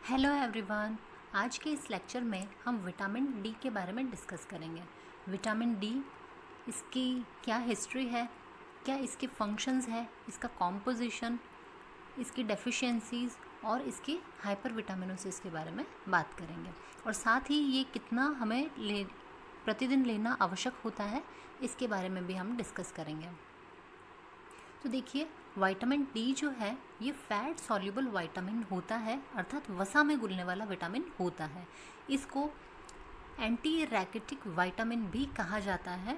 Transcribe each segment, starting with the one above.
Hello everyone. आज के इस लेक्चर में हम विटामिन डी के बारे में डिस्कस करेंगे। विटामिन डी, इसकी क्या हिस्ट्री है, क्या इसके फंक्शंस है, इसका कॉम्पोजिशन, इसकी डेफिशिएंसीज और इसकी हाइपर विटामिनोसिस के बारे में बात करेंगे। और साथ ही ये कितना हमें प्रतिदिन लेना आवश्यक होता है, इसके बारे में भी हम डिस्कस करेंगे। तो देखिए, विटामिन डी जो है ये फैट सॉल्युबल विटामिन होता है, अर्थात वसा में घुलने वाला विटामिन होता है। इसको एंटी रैकेटिक विटामिन भी कहा जाता है।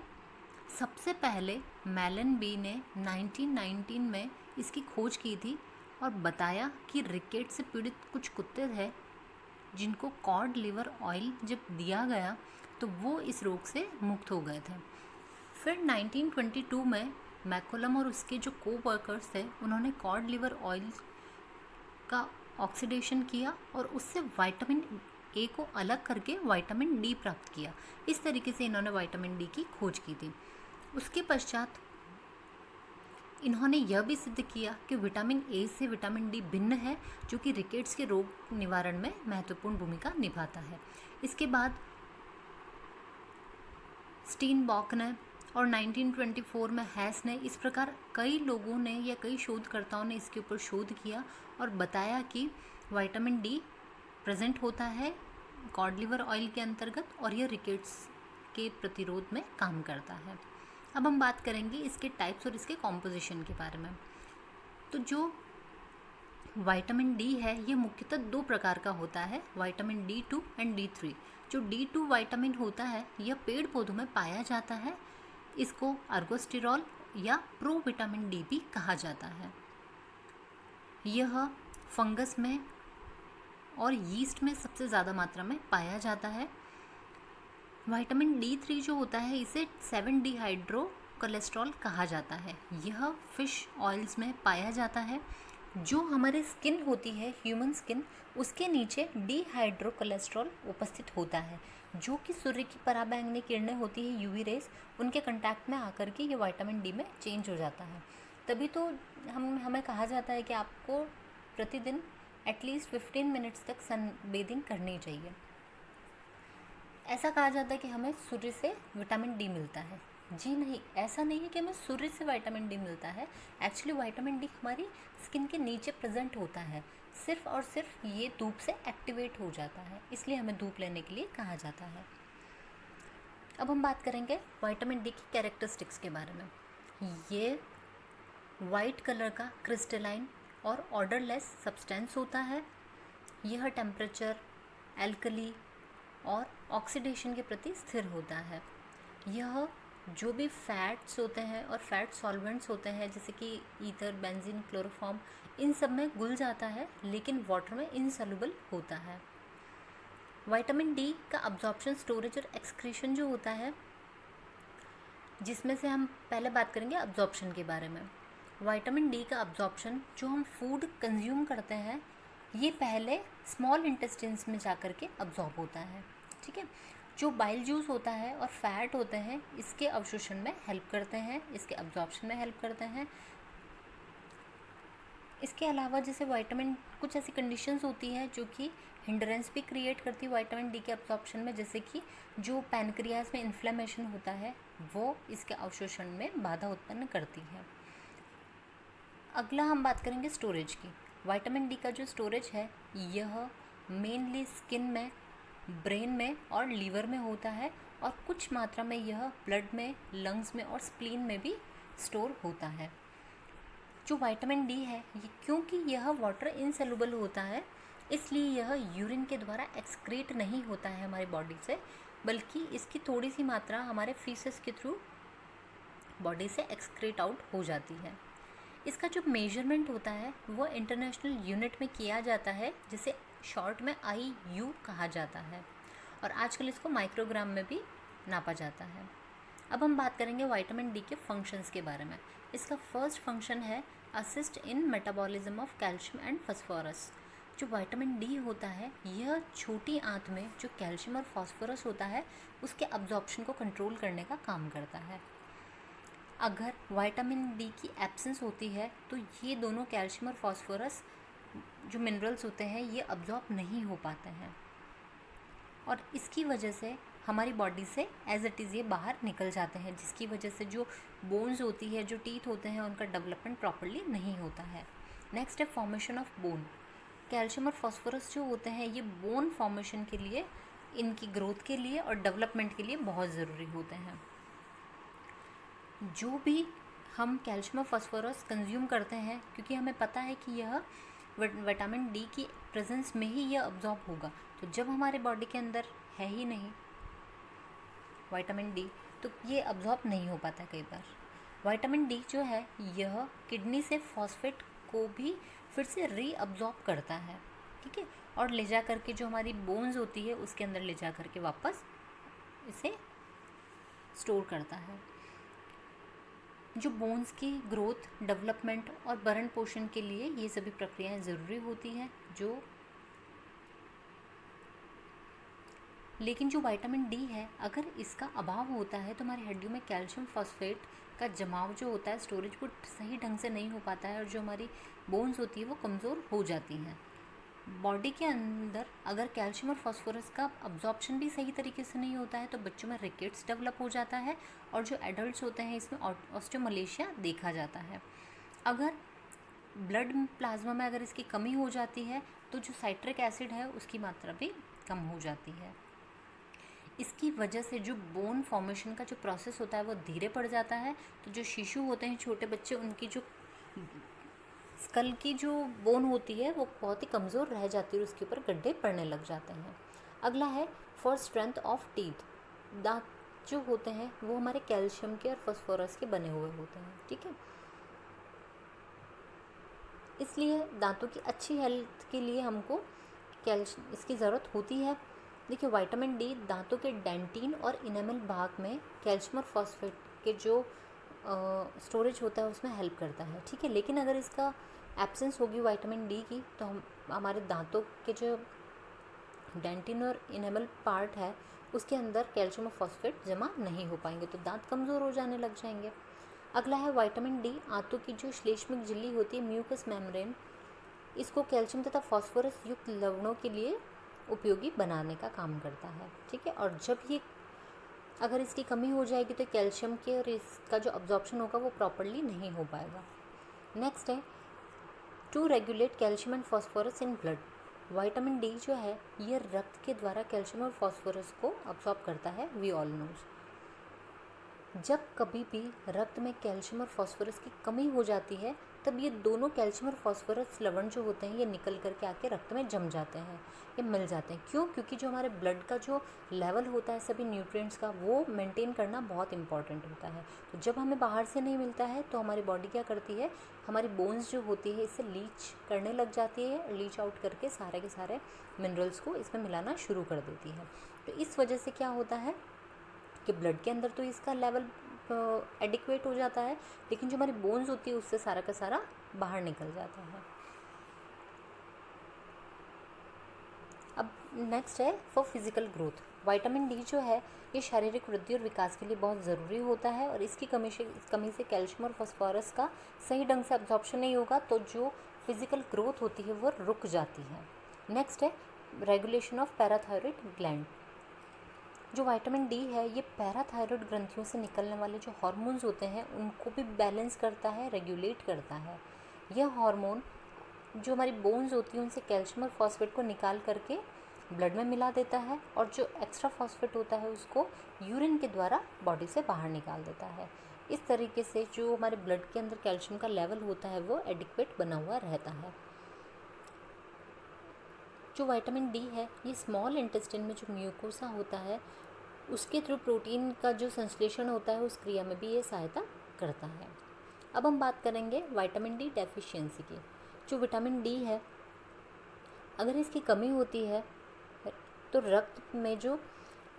सबसे पहले मैलन बी ने 1919 में इसकी खोज की थी और बताया कि रिकेट से पीड़ित कुछ कुत्ते थे जिनको कॉड लिवर ऑयल जब दिया गया तो वो इस रोग से मुक्त हो गए थे। फिर 1922 में मैकोलम और उसके जो को वर्कर्स थे उन्होंने कॉड लिवर ऑयल का ऑक्सीडेशन किया और उससे विटामिन ए को अलग करके विटामिन डी प्राप्त किया। इस तरीके से इन्होंने विटामिन डी की खोज की थी। उसके पश्चात इन्होंने यह भी सिद्ध किया कि विटामिन ए से विटामिन डी भिन्न है, जो कि रिकेट्स के रोग निवारण में महत्वपूर्ण भूमिका निभाता है। इसके बाद स्टीनबॉक ने और 1924 में हैस ने, इस प्रकार कई लोगों ने या कई शोधकर्ताओं ने इसके ऊपर शोध किया और बताया कि विटामिन डी प्रेजेंट होता है कॉड लिवर ऑयल के अंतर्गत और यह रिकेट्स के प्रतिरोध में काम करता है। अब हम बात करेंगे इसके टाइप्स और इसके कॉम्पोजिशन के बारे में। तो जो विटामिन डी है ये मुख्यतः दो प्रकार का होता है, विटामिन D2 एंड D3। जो D2 विटामिन होता है यह पेड़ पौधों में पाया जाता है। इसको अर्गोस्टिरॉल या प्रो विटामिन डी भी कहा जाता है। यह फंगस में और यीस्ट में सबसे ज़्यादा मात्रा में पाया जाता है। विटामिन D3 जो होता है इसे 7 डिहाइड्रो कोलेस्ट्रॉल कहा जाता है। यह फिश ऑयल्स में पाया जाता है। जो हमारे स्किन होती है, ह्यूमन स्किन, उसके नीचे डिहाइड्रो कोलेस्ट्रॉल उपस्थित होता है, जो कि सूर्य की पराबैंगनी किरणें होती है, यूवी रेज, उनके कांटेक्ट में आकर के ये विटामिन डी में चेंज हो जाता है। तभी तो हमें कहा जाता है कि आपको प्रतिदिन एटलीस्ट 15 मिनट्स तक सन बेदिंग करनी चाहिए। ऐसा कहा जाता है कि हमें सूर्य से विटामिन डी मिलता है। जी नहीं, ऐसा नहीं है कि हमें सूर्य से विटामिन डी मिलता है। एक्चुअली विटामिन डी हमारी स्किन के नीचे प्रेजेंट होता है, सिर्फ और सिर्फ ये धूप से एक्टिवेट हो जाता है, इसलिए हमें धूप लेने के लिए कहा जाता है। अब हम बात करेंगे विटामिन डी की कैरेक्टरिस्टिक्स के बारे में। ये वाइट कलर का क्रिस्टलाइन और ऑर्डरलेस सब्सटेंस होता है। यह टेम्परेचर, एल्कली और ऑक्सीडेशन के प्रति स्थिर होता है। यह जो भी फैट्स होते हैं और फैट सॉल्वेंट्स होते हैं जैसे कि ईथर, बेंजीन, क्लोरोफॉर्म, इन सब में घुल जाता है, लेकिन वाटर में इनसॉल्युबल होता है। विटामिन डी का अब्जॉर्प्शन, स्टोरेज और एक्सक्रीशन जो होता है, जिसमें से हम पहले बात करेंगे अब्जॉर्प्शन के बारे में। विटामिन डी का अब्जॉर्प्शन, जो हम फूड कंज्यूम करते हैं, ये पहले स्मॉल इंटेस्टाइन्स में जाकर के अब्जॉर्ब होता है। ठीक है, जो बाइल जूस होता है और फैट होते हैं इसके अवशोषण में हेल्प करते हैं, इसके अब्जॉर्प्शन में हेल्प करते हैं। इसके अलावा जैसे विटामिन, कुछ ऐसी कंडीशंस होती है जो कि हिंड्रेंस भी क्रिएट करती है विटामिन डी के अब्जॉर्प्शन में, जैसे कि जो पैनक्रियाज में इन्फ्लेमेशन होता है वो इसके अवशोषण में बाधा उत्पन्न करती है। अगला हम बात करेंगे स्टोरेज की। विटामिन डी का जो स्टोरेज है यह मेनली स्किन में, ब्रेन में और लीवर में होता है, और कुछ मात्रा में यह ब्लड में, लंग्स में और स्प्लीन में भी स्टोर होता है। जो विटामिन डी है ये, क्योंकि यह वाटर इनसॉल्युबल होता है, इसलिए यह यूरिन के द्वारा एक्सक्रीट नहीं होता है हमारी बॉडी से, बल्कि इसकी थोड़ी सी मात्रा हमारे फीसेस के थ्रू बॉडी से एक्सक्रीट आउट हो जाती है। इसका जो मेजरमेंट होता है वो इंटरनेशनल यूनिट में किया जाता है, जिसे शॉर्ट में IU कहा जाता है, और आजकल इसको माइक्रोग्राम में भी नापा जाता है। अब हम बात करेंगे विटामिन डी के फंक्शंस के बारे में। इसका फर्स्ट फंक्शन है assist in metabolism of calcium and phosphorus. जो विटामिन डी होता है यह छोटी आंत में जो कैल्शियम और फास्फोरस होता है उसके अब्जॉर्प्शन को कंट्रोल करने का काम करता है। अगर विटामिन डी की एब्सेंस होती है तो ये दोनों कैल्शियम और फास्फोरस जो मिनरल्स होते हैं ये अब्जॉर्ब नहीं हो पाते हैं, और इसकी वजह से हमारी बॉडी से एज इट इज़ ये बाहर निकल जाते हैं, जिसकी वजह से जो बोन्स होती है, जो टीथ होते हैं, उनका डेवलपमेंट प्रॉपरली नहीं होता है। नेक्स्ट है फॉर्मेशन ऑफ बोन। कैल्शियम और फॉस्फोरस जो होते हैं ये बोन फॉर्मेशन के लिए, इनकी ग्रोथ के लिए और डेवलपमेंट के लिए बहुत ज़रूरी होते हैं। जो भी हम कैल्शियम और फॉस्फोरस कंज्यूम करते हैं, क्योंकि हमें पता है कि यह विटामिन डी की प्रेजेंस में ही यह अब्जॉर्ब होगा, तो जब हमारे बॉडी के अंदर है ही नहीं विटामिन डी, तो ये अब्जॉर्ब नहीं हो पाता कई बार। विटामिन डी जो है यह किडनी से फॉस्फेट को भी फिर से रीअब्जॉर्ब करता है, ठीक है, और ले जा करके जो हमारी बोन्स होती है उसके अंदर ले जा करके वापस इसे स्टोर करता है। जो बोन्स की ग्रोथ, डेवलपमेंट और भरण पोषण के लिए ये सभी प्रक्रियाएं ज़रूरी होती हैं। लेकिन जो विटामिन डी है, अगर इसका अभाव होता है तो हमारी हड्डियों में कैल्शियम फॉस्फेट का जमाव जो होता है, स्टोरेज वो सही ढंग से नहीं हो पाता है, और जो हमारी बोन्स होती है वो कमज़ोर हो जाती हैं। बॉडी के अंदर अगर कैल्शियम और फॉस्फोरस का अब्जॉर्प्शन भी सही तरीके से नहीं होता है तो बच्चों में रिकेट्स डेवलप हो जाता है, और जो एडल्ट्स होते हैं इसमें ऑस्टियोमलेशिया देखा जाता है। अगर ब्लड प्लाज्मा में अगर इसकी कमी हो जाती है तो जो साइट्रिक एसिड है उसकी मात्रा भी कम हो जाती है। इसकी वजह से जो बोन फॉर्मेशन का जो प्रोसेस होता है वो धीरे पड़ जाता है। तो जो शिशु होते हैं, छोटे बच्चे, उनकी जो स्कल की जो बोन होती है वो बहुत ही कमज़ोर रह जाती है और उसके ऊपर गड्ढे पड़ने लग जाते हैं। अगला है फॉर स्ट्रेंथ ऑफ टीथ। दांत जो होते हैं वो हमारे कैल्शियम के और फॉस्फोरस के बने हुए होते हैं, ठीक है, इसलिए दांतों की अच्छी हेल्थ के लिए हमको कैल्शियम इसकी ज़रूरत होती है। देखिए, विटामिन डी दांतों के डेंटिन और इनेमल भाग में कैल्शियम और फॉस्फेट के जो स्टोरेज होता है उसमें हेल्प करता है, ठीक है, लेकिन अगर इसका एब्सेंस होगी विटामिन डी की तो हमारे दांतों के जो डेंटिन और इनेमल पार्ट है उसके अंदर कैल्शियम और फॉस्फेट जमा नहीं हो पाएंगे, तो दांत कमज़ोर हो जाने लग जाएंगे। अगला है विटामिन डी आंतों की जो श्लेष्मिक झिल्ली होती है, म्यूकस मेम्ब्रेन, इसको कैल्शियम तथा फॉस्फोरस युक्त लवणों के लिए उपयोगी बनाने का काम करता है, ठीक है, और जब ये अगर इसकी कमी हो जाएगी तो कैल्शियम के और इसका जो अब्जॉर्प्शन होगा वो प्रॉपरली नहीं हो पाएगा। नेक्स्ट है to regulate calcium and phosphorus in blood. Vitamin D जो है ये रक्त के द्वारा कैल्शियम और फॉस्फोरस को अब्जॉर्ब करता है। वी ऑल नोज जब कभी भी रक्त में कैल्शियम और फॉस्फोरस की कमी हो जाती है तब ये दोनों कैल्शियम और फॉस्फोरस लवण जो होते हैं ये निकल करके आके रक्त में जम जाते हैं, ये मिल जाते हैं। क्यों? क्योंकि जो हमारे ब्लड का जो लेवल होता है सभी न्यूट्रिएंट्स का वो मेंटेन करना बहुत इंपॉर्टेंट होता है। तो जब हमें बाहर से नहीं मिलता है तो हमारी बॉडी क्या करती है, हमारी बोन्स जो होती है इससे लीच करने लग जाती है, लीच आउट करके सारे के सारे मिनरल्स को इसमें मिलाना शुरू कर देती है। तो इस वजह से क्या होता है कि ब्लड के अंदर तो इसका लेवल एडिक्वेट हो जाता है, लेकिन जो हमारी बोन्स होती है उससे सारा का सारा बाहर निकल जाता है। अब नेक्स्ट है for physical growth. Vitamin D जो है ये शारीरिक वृद्धि और विकास के लिए बहुत ज़रूरी होता है, और इसकी कमी से कैल्शियम और फॉस्फोरस का सही ढंग से अब्जॉर्प्शन नहीं होगा तो जो फिजिकल ग्रोथ होती है वो रुक जाती है। नेक्स्ट है रेगुलेशन ऑफ पैराथायरॉइड ग्लैंड। जो विटामिन डी है ये पैराथायरॉइड ग्रंथियों से निकलने वाले जो हार्मोन्स होते हैं उनको भी बैलेंस करता है, रेगुलेट करता है। यह हार्मोन जो हमारी बोन्स होती हैं उनसे कैल्शियम और फॉस्फेट को निकाल करके ब्लड में मिला देता है, और जो एक्स्ट्रा फॉस्फेट होता है उसको यूरिन के द्वारा बॉडी से बाहर निकाल देता है। इस तरीके से जो हमारे ब्लड के अंदर कैल्शियम का लेवल होता है वो एडिक्वेट बना हुआ रहता है। जो विटामिन डी है ये स्मॉल इंटेस्टाइन में जो म्यूकोसा होता है उसके थ्रू प्रोटीन का जो संश्लेषण होता है उस क्रिया में भी ये सहायता करता है। अब हम बात करेंगे विटामिन डी डेफिशिएंसी की। जो विटामिन डी है अगर इसकी कमी होती है तो रक्त में जो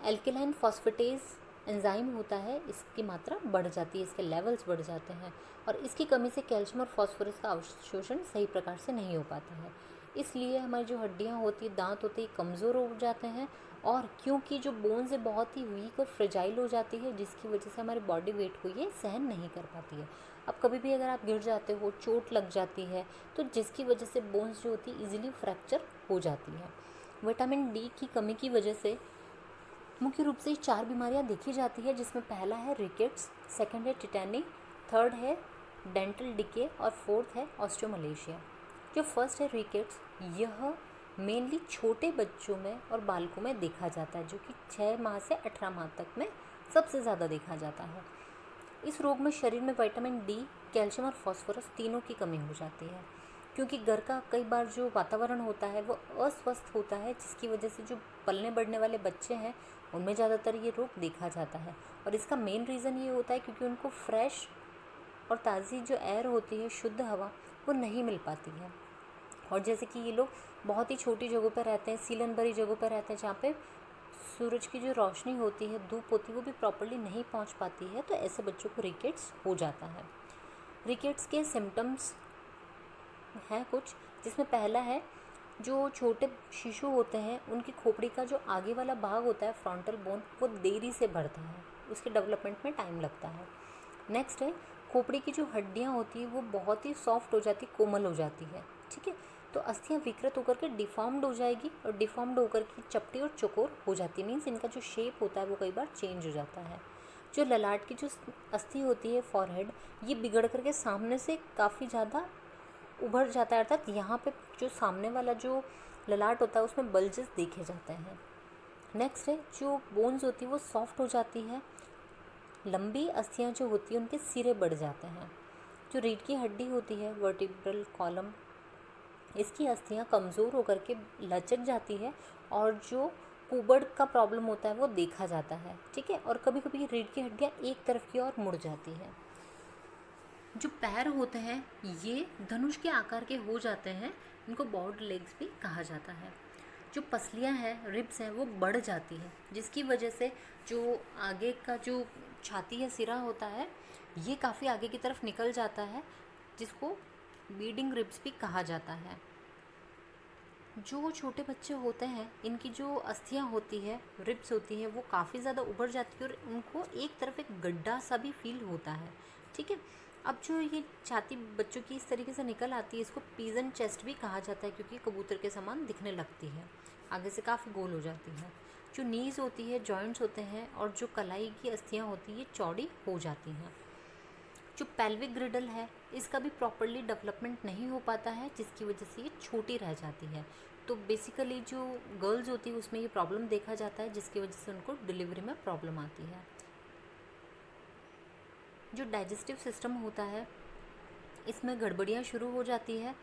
एल्केलाइन फॉस्फेटेज एंजाइम होता है इसकी मात्रा बढ़ जाती है, इसके लेवल्स बढ़ जाते हैं, और इसकी कमी से कैल्शियम और फॉस्फोरस का अवशोषण सही प्रकार से नहीं हो पाता है। इसलिए हमारी जो हड्डियां होती है, दांत होते हैं, कमज़ोर हो जाते हैं, और क्योंकि जो बोन्स बहुत ही वीक और फ्रेजाइल हो जाती है जिसकी वजह से हमारी बॉडी वेट को ये सहन नहीं कर पाती है। अब कभी भी अगर आप गिर जाते हो, चोट लग जाती है, तो जिसकी वजह से बोन्स जो होती है ईजिली फ्रैक्चर हो जाती है। विटामिन डी की कमी की वजह से मुख्य रूप से 4 बीमारियां देखी जाती है, जिसमें पहला है रिकेट्स, सेकंड है टिटैनी, थर्ड है डेंटल डिके और फोर्थ है ऑस्टियोमलेशिया। जो फर्स्ट है रिकेट्स, यह मेनली छोटे बच्चों में और बालकों में देखा जाता है, जो कि 6 माह से 18 माह तक में सबसे ज़्यादा देखा जाता है। इस रोग में शरीर में विटामिन डी, कैल्शियम और फास्फोरस तीनों की कमी हो जाती है, क्योंकि घर का कई बार जो वातावरण होता है वो अस्वस्थ होता है, जिसकी वजह से जो पलने बढ़ने वाले बच्चे हैं उनमें ज़्यादातर ये रोग देखा जाता है। और इसका मेन रीज़न ये होता है क्योंकि उनको फ्रेश और ताज़ी जो एयर होती है, शुद्ध हवा, वो नहीं मिल पाती है। और जैसे कि ये लोग बहुत ही छोटी जगहों पर रहते हैं, सीलन भरी जगहों पर रहते हैं, जहाँ पे सूरज की जो रोशनी होती है, धूप होती है, वो भी प्रॉपर्ली नहीं पहुँच पाती है, तो ऐसे बच्चों को रिकेट्स हो जाता है। रिकेट्स के सिम्टम्स हैं कुछ, जिसमें पहला है जो छोटे शिशु होते हैं उनकी खोपड़ी का जो आगे वाला भाग होता है, फ्रंटल बोन, वो देरी से बढ़ता है, उसके डेवलपमेंट में टाइम लगता है। नेक्स्ट है खोपड़ी की जो हड्डियाँ होती है वो बहुत ही सॉफ्ट हो जाती, कोमल हो जाती है, ठीक है। तो अस्थियाँ विकृत होकर के डिफॉर्म्ड हो जाएगी, और डिफॉर्म्ड होकर के चपटी और चौकोर हो जाती है, मीन्स इनका जो शेप होता है वो कई बार चेंज हो जाता है। जो ललाट की जो अस्थि होती है, फॉरहेड, ये बिगड़ करके सामने से काफ़ी ज़्यादा उभर जाता है, अर्थात यहाँ पे जो सामने वाला जो ललाट होता है उसमें बल्जेस देखे जाते हैं। नेक्स्ट है जो बोन्स होती है वो सॉफ्ट हो जाती है, लंबी अस्थियाँ जो होती हैं उनके सिरे बढ़ जाते हैं। जो रीढ़ की हड्डी होती है, वर्टिब्रल कॉलम, इसकी अस्थियाँ कमज़ोर होकर के लचक जाती है, और जो कुबड़ का प्रॉब्लम होता है वो देखा जाता है, ठीक है। और कभी कभी रीढ़ की हड्डियाँ एक तरफ की ओर मुड़ जाती है। जो पैर होते हैं ये धनुष के आकार के हो जाते हैं, इनको बॉर्ड लेग्स भी कहा जाता है। जो पसलियां हैं, रिब्स हैं, वो बढ़ जाती है, जिसकी वजह से जो आगे का जो छाती या सिरा होता है ये काफ़ी आगे की तरफ निकल जाता है, जिसको बीडिंग रिब्स भी कहा जाता है। जो छोटे बच्चे होते हैं इनकी जो अस्थियां होती है, रिब्स होती है, वो काफ़ी ज़्यादा उभर जाती है और उनको एक तरफ एक गड्ढा सा भी फील होता है, ठीक है। अब जो ये छाती बच्चों की इस तरीके से निकल आती है, इसको पीजन चेस्ट भी कहा जाता है, क्योंकि कबूतर के समान दिखने लगती है, आगे से काफ़ी गोल हो जाती है। जो नीज़ होती है, जॉइंट्स होते हैं, और जो कलाई की अस्थियाँ होती है, ये चौड़ी हो जाती हैं। जो पेल्विक ग्रिडल है इसका भी प्रॉपरली डेवलपमेंट नहीं हो पाता है, जिसकी वजह से ये छोटी रह जाती है। तो बेसिकली जो गर्ल्स होती है उसमें ये प्रॉब्लम देखा जाता है, जिसकी वजह से उनको डिलीवरी में प्रॉब्लम आती है। जो डाइजेस्टिव सिस्टम होता है इसमें गड़बड़ियाँ शुरू हो जाती है।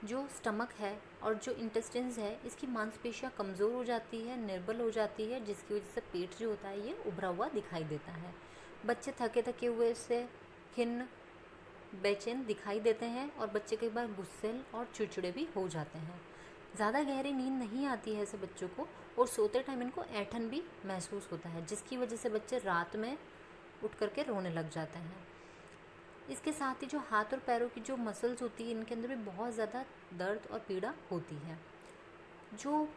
जो स्टमक है और जो इंटेस्टिन्स है, इसकी मांसपेशियाँ कमज़ोर हो जाती है, निर्बल हो जाती है, जिसकी वजह से पेट जो होता है ये उभरा हुआ दिखाई देता है। बच्चे थके थके हुए से खिन्न, बेचैन दिखाई देते हैं, और बच्चे कई बार गुस्सैल और चिड़चिड़े भी हो जाते हैं। ज़्यादा गहरी नींद नहीं आती है ऐसे बच्चों को, और सोते टाइम इनको ऐंठन भी महसूस होता है, जिसकी वजह से बच्चे रात में उठ करके रोने लग जाते हैं। इसके साथ ही जो हाथ और पैरों की जो मसल्स होती है, इनके अंदर भी बहुत ज़्यादा दर्द और पीड़ा होती है। जो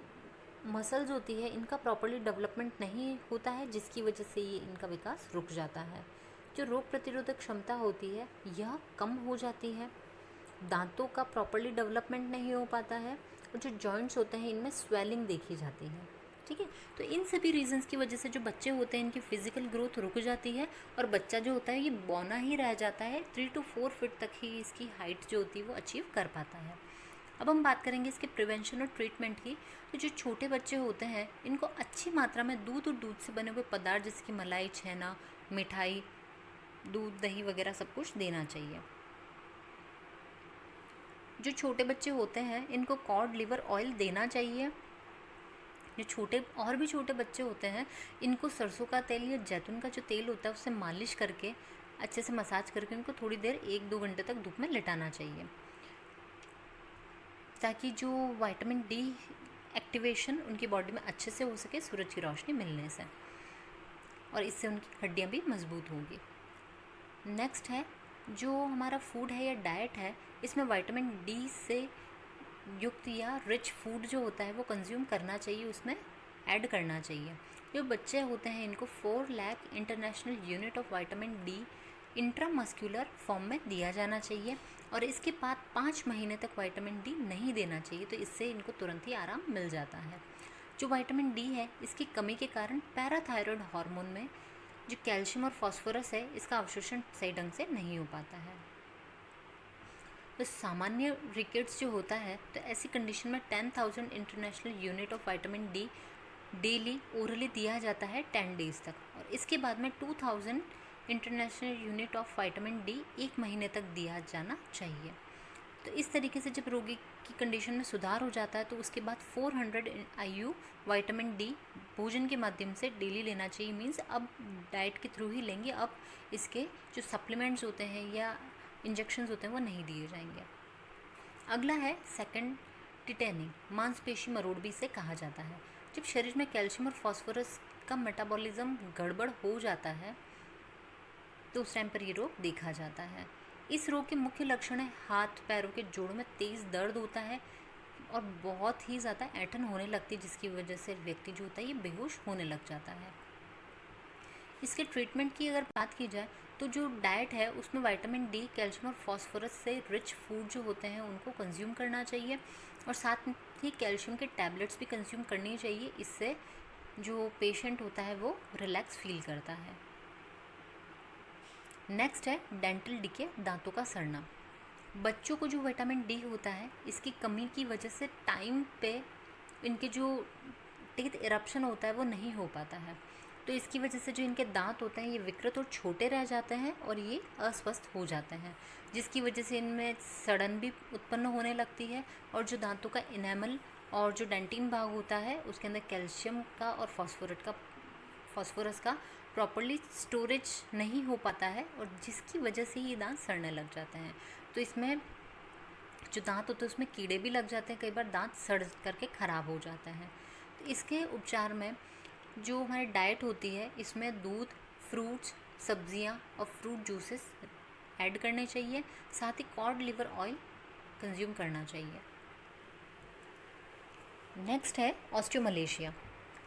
मसल्स होती है इनका प्रॉपर्ली डेवलपमेंट नहीं होता है, जिसकी वजह से ये इनका विकास रुक जाता है। जो रोग प्रतिरोधक क्षमता होती है यह कम हो जाती है, दांतों का प्रॉपर्ली डेवलपमेंट नहीं हो पाता है, और जो जॉइंट्स होते हैं इनमें स्वेलिंग देखी जाती है, ठीक है। तो इन सभी रीजंस की वजह से जो बच्चे होते हैं इनकी फिजिकल ग्रोथ रुक जाती है, और बच्चा जो होता है ये बौना ही रह जाता है, 3 to 4 फीट तक ही इसकी हाइट जो होती है वो अचीव कर पाता है। अब हम बात करेंगे इसके प्रिवेंशन और ट्रीटमेंट की। तो जो छोटे बच्चे होते हैं इनको अच्छी मात्रा में दूध और दूध से बने हुए पदार्थ जैसे कि मलाई, छेना, मिठाई, दूध, दही वगैरह सब कुछ देना चाहिए। जो छोटे बच्चे होते हैं इनको कॉड लिवर ऑयल देना चाहिए। जो छोटे और भी छोटे बच्चे होते हैं इनको सरसों का तेल या जैतून का जो तेल होता है उससे मालिश करके अच्छे से मसाज करके उनको थोड़ी देर 1-2 घंटे तक धूप में लिटाना चाहिए, ताकि जो विटामिन डी एक्टिवेशन उनकी बॉडी में अच्छे से हो सके सूरज की रोशनी मिलने से, और इससे उनकी हड्डियाँ भी मजबूत होंगी। नेक्स्ट है जो हमारा फूड है या डाइट है, इसमें विटामिन डी से युक्त या रिच फूड जो होता है वो कंज्यूम करना चाहिए, उसमें ऐड करना चाहिए। जो बच्चे होते हैं इनको 4 lakh international unit of vitamin D intramuscular form में दिया जाना चाहिए और इसके बाद 5 महीने तक विटामिन डी नहीं देना चाहिए, तो इससे इनको तुरंत ही आराम मिल जाता है। जो विटामिन डी है इसकी कमी के कारण पैराथायरॉयड हार्मोन में जो कैल्शियम और फास्फोरस है इसका अवशोषण सही ढंग से नहीं हो पाता है। तो सामान्य रिकेट्स जो होता है तो ऐसी कंडीशन में 10,000 international unit of vitamin D daily orally दिया जाता है 10 डेज तक, और इसके बाद में 2000 international unit of vitamin D 1 महीने तक दिया जाना चाहिए। तो इस तरीके से जब रोगी की कंडीशन में सुधार हो जाता है तो उसके बाद 400 IU विटामिन डी भोजन के माध्यम से डेली लेना चाहिए। मीन्स अब डाइट के थ्रू ही लेंगे, अब इसके जो सप्लीमेंट्स होते हैं या इंजेक्शंस होते हैं वो नहीं दिए जाएंगे। अगला है सेकंड टिटेनिंग, मांसपेशी मरोड़ भी इसे कहा जाता है। जब शरीर में कैल्शियम और फास्फोरस का मेटाबॉलिज्म गड़बड़ हो जाता है तो उस टाइम पर ये रोग देखा जाता है। इस रोग के मुख्य लक्षण है हाथ पैरों के जोड़ों में तेज़ दर्द होता है और बहुत ही ज़्यादा ऐंठन होने लगती है, जिसकी वजह से व्यक्ति जो होता है ये बेहोश होने लग जाता है। इसके ट्रीटमेंट की अगर बात की जाए तो जो डाइट है उसमें विटामिन डी, कैल्शियम और फास्फोरस से रिच फूड जो होते हैं उनको कंज्यूम करना चाहिए और साथ ही कैल्शियम के टैबलेट्स भी कंज्यूम करनी चाहिए। इससे जो पेशेंट होता है वो रिलैक्स फील करता है। नेक्स्ट है डेंटल डिके, दांतों का सड़ना। बच्चों को जो विटामिन डी होता है इसकी कमी की वजह से टाइम पे इनके जो टीथ इरप्शन होता है वो नहीं हो पाता है, तो इसकी वजह से जो इनके दांत होते हैं ये विकृत और छोटे रह जाते हैं और ये अस्वस्थ हो जाते हैं, जिसकी वजह से इनमें सड़न भी उत्पन्न होने लगती है और जो दांतों का इनेमल और जो डेंटिन भाग होता है उसके अंदर कैल्शियम का और फास्फोरस का प्रॉपर्ली स्टोरेज नहीं हो पाता है और जिसकी वजह से ये दांत सड़ने लग जाते हैं। तो इसमें जो दांत होते हैं उसमें कीड़े भी लग जाते हैं, कई बार दांत सड़ करके ख़राब हो जाते हैं। तो इसके उपचार में जो हमारी डाइट होती है इसमें दूध, फ्रूट्स, सब्जियां और फ्रूट जूसेस ऐड करने चाहिए, साथ ही कॉड लिवर ऑयल कंज्यूम करना चाहिए। नेक्स्ट है ऑस्टियोमलेशिया।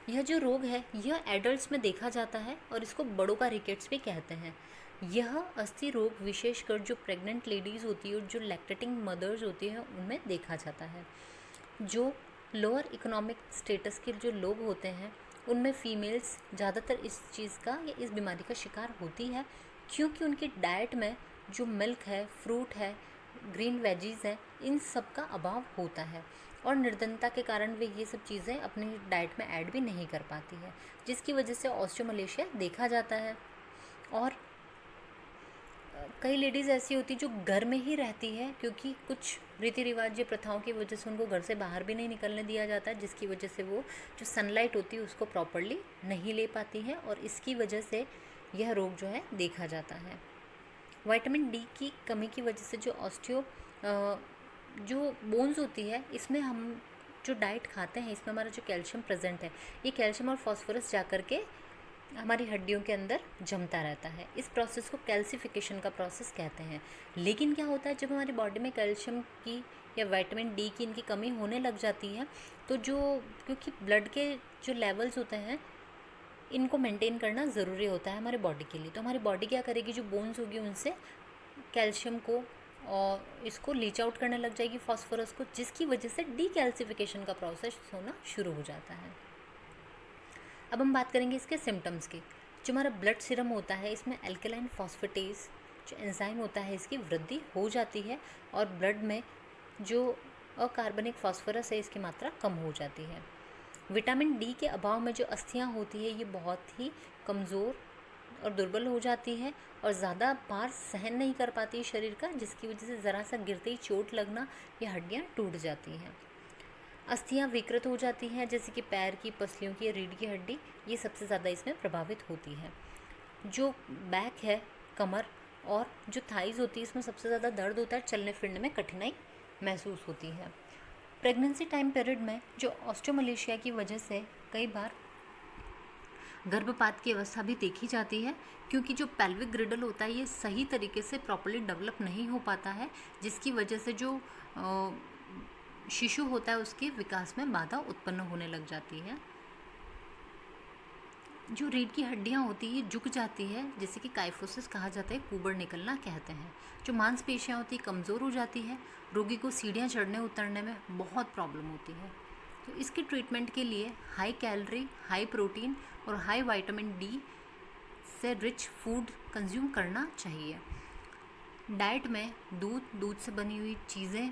यह जो रोग है यह एडल्ट्स में देखा जाता है और इसको बड़ों का रिकेट्स भी कहते हैं। यह अस्थि रोग विशेषकर जो प्रेग्नेंट लेडीज़ होती है और जो लैक्टेटिंग मदर्स होती हैं उनमें देखा जाता है। जो लोअर इकोनॉमिक स्टेटस के जो लोग होते हैं उनमें फीमेल्स ज़्यादातर इस चीज़ का या इस बीमारी का शिकार होती है, क्योंकि उनकी डाइट में जो मिल्क है, फ्रूट है, ग्रीन वेजीज है, इन सब का अभाव होता है और निर्धनता के कारण वे ये सब चीज़ें अपनी डाइट में ऐड भी नहीं कर पाती है, जिसकी वजह से ऑस्टियोमलेशिया देखा जाता है। और कई लेडीज़ ऐसी होती जो घर में ही रहती है, क्योंकि कुछ रीति रिवाज या प्रथाओं की वजह से उनको घर से बाहर भी नहीं निकलने दिया जाता है, जिसकी वजह से वो जो सनलाइट होती है उसको प्रॉपरली नहीं ले पाती है और इसकी वजह से यह रोग जो है देखा जाता है। विटामिन डी की कमी की वजह से जो जो बोन्स होती है इसमें हम जो डाइट खाते हैं इसमें हमारा जो कैल्शियम प्रेजेंट है ये कैल्शियम और फास्फोरस जा कर के हमारी हड्डियों के अंदर जमता रहता है। इस प्रोसेस को कैल्सिफिकेशन का प्रोसेस कहते हैं। लेकिन क्या होता है जब हमारी बॉडी में कैल्शियम की या विटामिन डी की इनकी कमी होने लग जाती है तो क्योंकि ब्लड के जो लेवल्स होते हैं इनको मेंटेन करना ज़रूरी होता है हमारे बॉडी के लिए, तो हमारी बॉडी क्या करेगी, जो बोन्स होगी उनसे कैल्शियम को और इसको लीच आउट करने लग जाएगी, फास्फोरस को, जिसकी वजह से डीकैल्सिफिकेशन का प्रोसेस होना शुरू हो जाता है। अब हम बात करेंगे इसके सिम्टम्स की। जो हमारा ब्लड सीरम होता है इसमें एल्कलाइन फॉस्फेटेज जो एंजाइम होता है इसकी वृद्धि हो जाती है और ब्लड में जो अकार्बनिक फास्फोरस है इसकी मात्रा कम हो जाती है। विटामिन डी के अभाव में जो अस्थियां होती है ये बहुत ही कमज़ोर और दुर्बल हो जाती है और ज़्यादा भार सहन नहीं कर पाती है शरीर का, जिसकी वजह से ज़रा सा गिरते ही चोट लगना या हड्डियाँ टूट जाती हैं। अस्थियाँ विकृत हो जाती हैं, जैसे कि पैर की पसलियों की, रीढ़ की हड्डी, ये सबसे ज़्यादा इसमें प्रभावित होती है। जो बैक है, कमर और जो थाइज़ होती है इसमें सबसे ज़्यादा दर्द होता है, चलने फिरने में कठिनाई महसूस होती है। प्रेगनेंसी टाइम पीरियड में जो ऑस्टियोमलेशिया की वजह से कई बार गर्भपात की अवस्था भी देखी जाती है, क्योंकि जो पेल्विक ग्रिडल होता है ये सही तरीके से प्रॉपर्ली डेवलप नहीं हो पाता है, जिसकी वजह से जो शिशु होता है उसके विकास में बाधा उत्पन्न होने लग जाती है। जो रीढ़ की हड्डियाँ होती है ये झुक जाती है, जिसे कि काइफोसिस कहा जाता है, कुबड़ निकलना कहते हैं। जो मांसपेशियाँ होती है कमज़ोर हो जाती है, रोगी को सीढ़ियाँ चढ़ने उतरने में बहुत प्रॉब्लम होती है। तो इसके ट्रीटमेंट के लिए हाई कैलोरी, हाई प्रोटीन और हाई विटामिन डी से रिच फूड कंज्यूम करना चाहिए। डाइट में दूध से बनी हुई चीज़ें,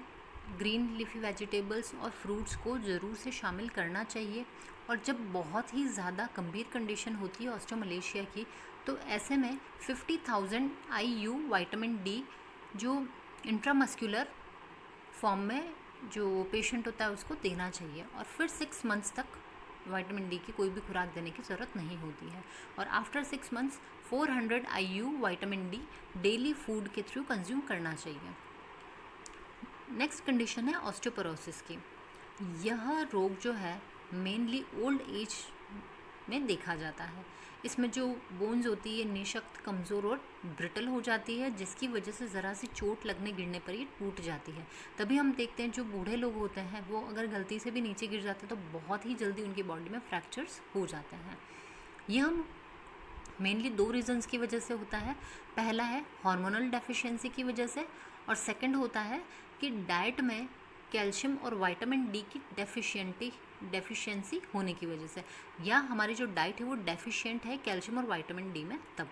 ग्रीन लीफी वेजिटेबल्स और फ्रूट्स को ज़रूर से शामिल करना चाहिए। और जब बहुत ही ज़्यादा गंभीर कंडीशन होती है ऑस्टियोमलेशिया की, तो ऐसे में 50,000 IU विटामिन डी जो इंट्रामस्कुलर फॉर्म में जो पेशेंट होता है उसको देना चाहिए। और फिर 6 मंथ्स तक विटामिन डी की कोई भी खुराक देने की ज़रूरत नहीं होती है। और after 6 months 400 IU vitamin D daily food के थ्रू कंज्यूम करना चाहिए। नेक्स्ट कंडीशन है ऑस्टियोपोरोसिस की। यह रोग जो है मेनली ओल्ड एज में देखा जाता है। इसमें जो बोन्स होती है निशक्त, कमज़ोर और ब्रिटल हो जाती है, जिसकी वजह से ज़रा सी चोट लगने गिरने पर ये टूट जाती है। तभी हम देखते हैं जो बूढ़े लोग होते हैं वो अगर गलती से भी नीचे गिर जाते हैं तो बहुत ही जल्दी उनकी बॉडी में फ्रैक्चर्स हो जाते हैं। यह हम मेनली 2 रीज़न्स की वजह से होता है। पहला है हार्मोनल डेफिशिएंसी की वजह से, और सेकंड होता है कि डाइट में कैल्शियम और विटामिन डी की डेफिशिएंसी होने की वजह से, या हमारी जो डाइट है वो डेफिशिएंट है कैल्शियम और विटामिन डी में। तब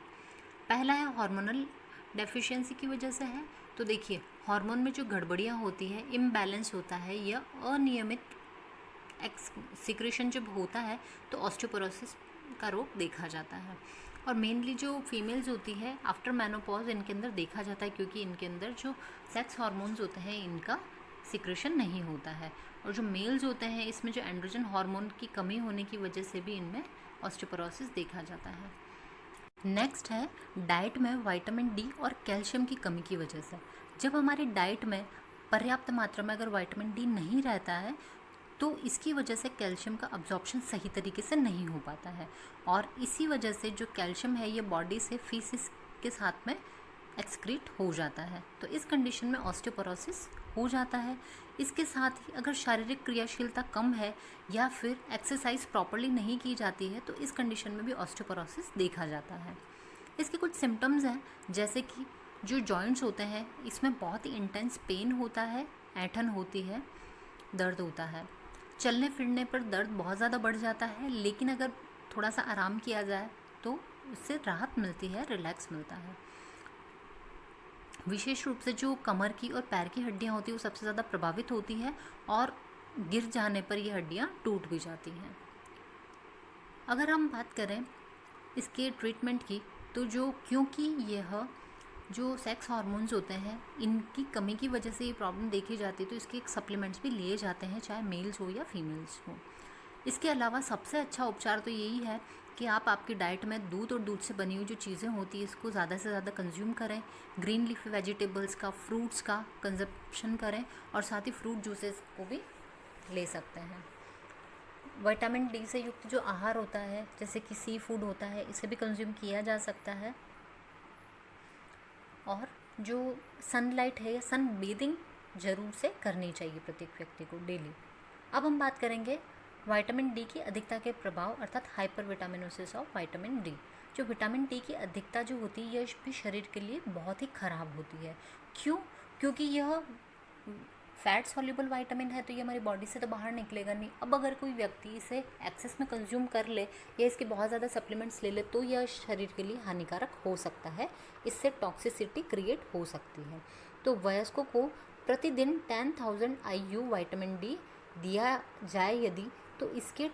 पहला है हार्मोनल डेफिशिएंसी की वजह से है। तो देखिए, हार्मोन में जो गड़बड़ियाँ होती है, इम्बैलेंस होता है या अनियमित सिक्रेशन जब होता है तो ऑस्टियोपोरोसिस का रोग देखा जाता है। और मेनली जो फीमेल्स होती है आफ्टर मेनोपॉज इनके अंदर देखा जाता है, क्योंकि इनके अंदर जो सेक्स हार्मोन्स होते हैं इनका सिक्रेशन नहीं होता है। और जो मेल्स होते हैं इसमें जो एंड्रोजन हार्मोन की कमी होने की वजह से भी इनमें ऑस्टियोपोरोसिस देखा जाता है। नेक्स्ट है डाइट में विटामिन डी और कैल्शियम की कमी की वजह से। जब हमारी डाइट में पर्याप्त मात्रा में अगर विटामिन डी नहीं रहता है तो इसकी वजह से कैल्शियम का अब्जॉर्प्शन सही तरीके से नहीं हो पाता है, और इसी वजह से जो कैल्शियम है ये बॉडी से फीसिस के साथ में एक्सक्रीट हो जाता है। तो इस कंडीशन में ऑस्टियोपोरोसिस हो जाता है। इसके साथ ही अगर शारीरिक क्रियाशीलता कम है या फिर एक्सरसाइज प्रॉपरली नहीं की जाती है तो इस कंडीशन में भी ऑस्टियोपोरोसिस देखा जाता है। इसके कुछ सिम्टम्स हैं, जैसे कि जो जॉइंट्स होते हैं इसमें बहुत ही इंटेंस पेन होता है, ऐंठन होती है, दर्द होता है। चलने फिरने पर दर्द बहुत ज़्यादा बढ़ जाता है, लेकिन अगर थोड़ा सा आराम किया जाए तो उससे राहत मिलती है, रिलैक्स मिलता है। विशेष रूप से जो कमर की और पैर की हड्डियाँ होती हैं वो सबसे ज़्यादा प्रभावित होती है, और गिर जाने पर ये हड्डियाँ टूट भी जाती हैं। अगर हम बात करें इसके ट्रीटमेंट की, तो क्योंकि यह जो सेक्स हार्मोन्स होते हैं इनकी कमी की वजह से ये प्रॉब्लम देखी जाती है, तो इसके एक सप्लीमेंट्स भी लिए जाते हैं, चाहे मेल्स हो या फीमेल्स हो। इसके अलावा सबसे अच्छा उपचार तो यही है कि आप आपकी डाइट में दूध और दूध से बनी हुई जो चीज़ें होती है इसको ज़्यादा से ज़्यादा कंज्यूम करें, ग्रीन लीफी वेजिटेबल्स का, फ्रूट्स का कंजप्शन करें, और साथ ही फ्रूट जूसेस को भी ले सकते हैं। विटामिन डी से युक्त जो आहार होता है जैसे कि सी फूड होता है इसे भी कंज्यूम किया जा सकता है। और जो सनलाइट है या सन बेदिंग ज़रूर से करनी चाहिए प्रत्येक व्यक्ति को डेली। अब हम बात करेंगे विटामिन डी की अधिकता के प्रभाव अर्थात हाइपरविटामिनोसिस ऑफ विटामिन डी। जो विटामिन डी की अधिकता जो होती है यह भी शरीर के लिए बहुत ही ख़राब होती है। क्यों? क्योंकि यह फैट सॉल्युबल विटामिन है, तो ये हमारी बॉडी से तो बाहर निकलेगा नहीं। अब अगर कोई व्यक्ति इसे एक्सेस में कंज्यूम कर ले या इसके बहुत ज़्यादा सप्लीमेंट्स ले ले तो यह शरीर के लिए हानिकारक हो सकता है, इससे टॉक्सिसिटी क्रिएट हो सकती है। तो वयस्कों को प्रतिदिन 10,000 IU विटामिन डी दिया जाए यदि, तो इसके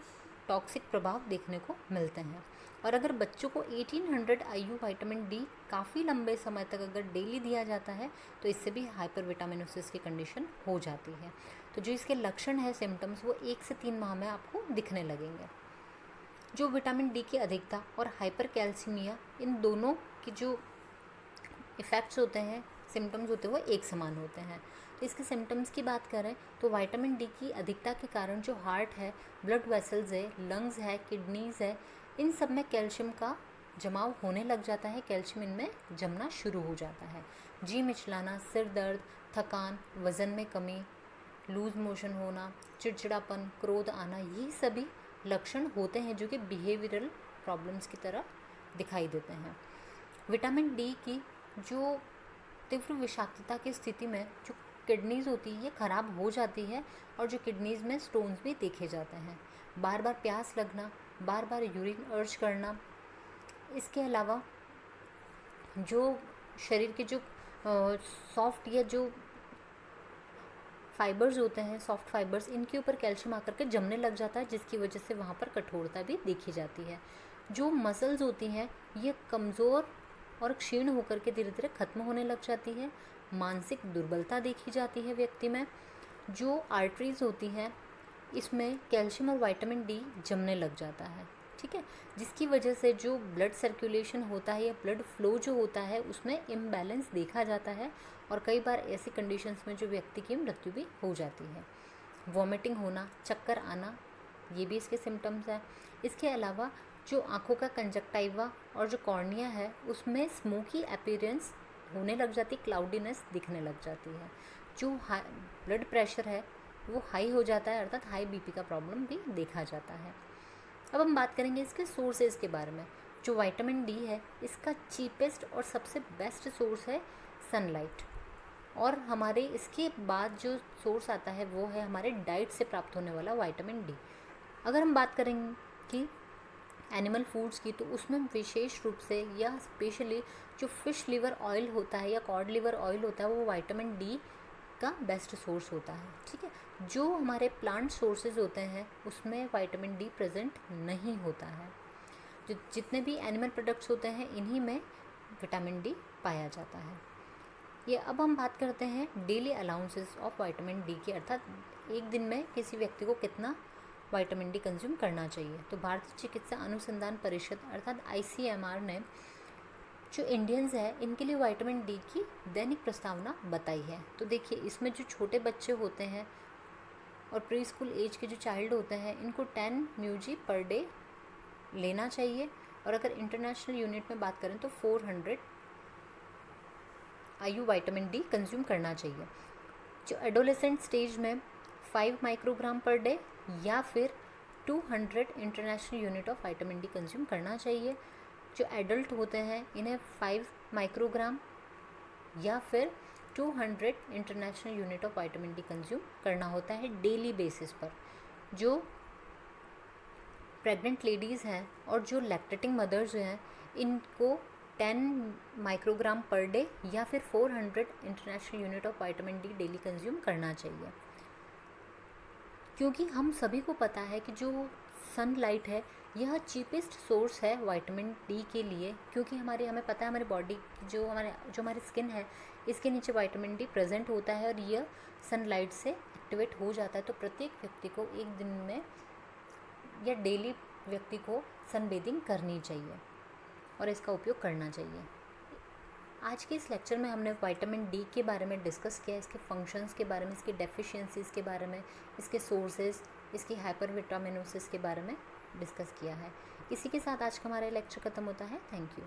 टॉक्सिक प्रभाव देखने को मिलते हैं। और अगर बच्चों को 1800 IU विटामिन डी काफ़ी लंबे समय तक अगर डेली दिया जाता है तो इससे भी हाइपरविटामिनोसिस की कंडीशन हो जाती है। तो जो इसके लक्षण है, सिम्टम्स, वो 1 से 3 माह में आपको दिखने लगेंगे। जो विटामिन डी की अधिकता और हाइपरकैल्सीमिया, इन दोनों की जो इफ़ेक्ट्स होते हैं, सिम्टम्स होते हैं, वो एक समान होते हैं। तो इसके सिम्टम्स की बात करें तो विटामिन डी की अधिकता के कारण जो हार्ट है, ब्लड वेसल्स है, लंग्स है, किडनीज़ है, इन सब में कैल्शियम का जमाव होने लग जाता है, कैल्शियम इनमें जमना शुरू हो जाता है। जी मिचलाना, सिर दर्द, थकान, वज़न में कमी, लूज मोशन होना, चिड़चिड़ापन, क्रोध आना, ये सभी लक्षण होते हैं जो कि बिहेवियरल प्रॉब्लम्स की तरह दिखाई देते हैं। विटामिन डी की जो तीव्र विषाक्तता की स्थिति में जो किडनीज़ होती है ये ख़राब हो जाती है और जो किडनीज़ में स्टोन्स भी देखे जाते हैं। बार बार प्यास लगना, बार बार यूरिन अर्ज करना, इसके अलावा जो शरीर के जो सॉफ्ट या जो फाइबर्स होते हैं, सॉफ्ट फाइबर्स, इनके ऊपर कैल्शियम आकर के जमने लग जाता है, जिसकी वजह से वहाँ पर कठोरता भी देखी जाती है। जो मसल्स होती हैं ये कमज़ोर और क्षीण होकर के धीरे धीरे ख़त्म होने लग जाती है। मानसिक दुर्बलता देखी जाती है व्यक्ति में। जो आर्टरीज़ होती हैं इसमें कैल्शियम और विटामिन डी जमने लग जाता है, ठीक है, जिसकी वजह से जो ब्लड सर्कुलेशन होता है या ब्लड फ्लो जो होता है उसमें इम्बैलेंस देखा जाता है और कई बार ऐसी कंडीशंस में जो व्यक्ति की मृत्यु भी हो जाती है। वॉमिटिंग होना, चक्कर आना, ये भी इसके सिम्टम्स हैं। इसके अलावा जो आँखों का कंजक्टाइवा और जो कॉर्निया है उसमें स्मोकी अपीयरेंस होने लग जाती, क्लाउडीनेस दिखने लग जाती है। जो हाई ब्लड प्रेशर है वो हाई हो जाता है, अर्थात हाई बीपी का प्रॉब्लम भी देखा जाता है। अब हम बात करेंगे इसके सोर्सेज के बारे में। जो विटामिन डी है इसका चीपेस्ट और सबसे बेस्ट सोर्स है सनलाइट, और हमारे इसके बाद जो सोर्स आता है वो है हमारे डाइट से प्राप्त होने वाला विटामिन डी। अगर हम बात करेंगे कि एनिमल फूड्स की, तो उसमें विशेष रूप से या स्पेशली जो फिश लिवर ऑयल होता है या कॉड लिवर ऑयल होता है वो विटामिन डी का बेस्ट सोर्स होता है, ठीक है। जो हमारे प्लांट सोर्सेज होते हैं उसमें विटामिन डी प्रेजेंट नहीं होता है। जो जितने भी एनिमल प्रोडक्ट्स होते हैं इन्हीं में विटामिन डी पाया जाता है। ये अब हम बात करते हैं daily allowances of vitamin D की, अर्थात एक दिन में किसी व्यक्ति को कितना विटामिन डी कंज्यूम करना चाहिए। तो भारतीय चिकित्सा अनुसंधान परिषद अर्थात ICMR ने जो इंडियंस है इनके लिए विटामिन डी की दैनिक प्रस्तावना बताई है। तो देखिए इसमें जो छोटे बच्चे होते हैं और प्री स्कूल एज के जो चाइल्ड होते हैं इनको 10 mg पर डे लेना चाहिए, और अगर इंटरनेशनल यूनिट में बात करें तो 400 IU विटामिन डी कंज्यूम करना चाहिए। जो एडोलेसेंट स्टेज में 5 माइक्रोग्राम पर डे या फिर 200 international unit of vitamin D consume करना चाहिए। जो एडल्ट होते हैं इन्हें 5 माइक्रोग्राम या फिर 200 international unit of vitamin D consume करना होता है डेली बेसिस पर। जो प्रेग्नेंट लेडीज़ हैं और जो लैक्टेटिंग मदर्स हैं इनको 10 माइक्रोग्राम पर डे या फिर 400 international unit of vitamin D daily consume करना चाहिए। क्योंकि हम सभी को पता है कि जो सनलाइट है यह चीपेस्ट सोर्स है विटामिन डी के लिए, क्योंकि हमें पता है हमारी बॉडी जो हमारी स्किन है इसके नीचे विटामिन डी प्रेजेंट होता है और यह सनलाइट से एक्टिवेट हो जाता है। तो प्रत्येक व्यक्ति को एक दिन में या डेली व्यक्ति को सनबेदिंग करनी चाहिए और इसका उपयोग करना चाहिए। आज के इस लेक्चर में हमने विटामिन डी के बारे में डिस्कस किया, इसके फंक्शंस के बारे में, इसकी डेफिशिएंसीज़ के बारे में, इसके सोर्सेज, इसकी हाइपरविटामिनोसिस के बारे में डिस्कस किया है। इसी के साथ आज का हमारा लेक्चर ख़त्म होता है। Thank you.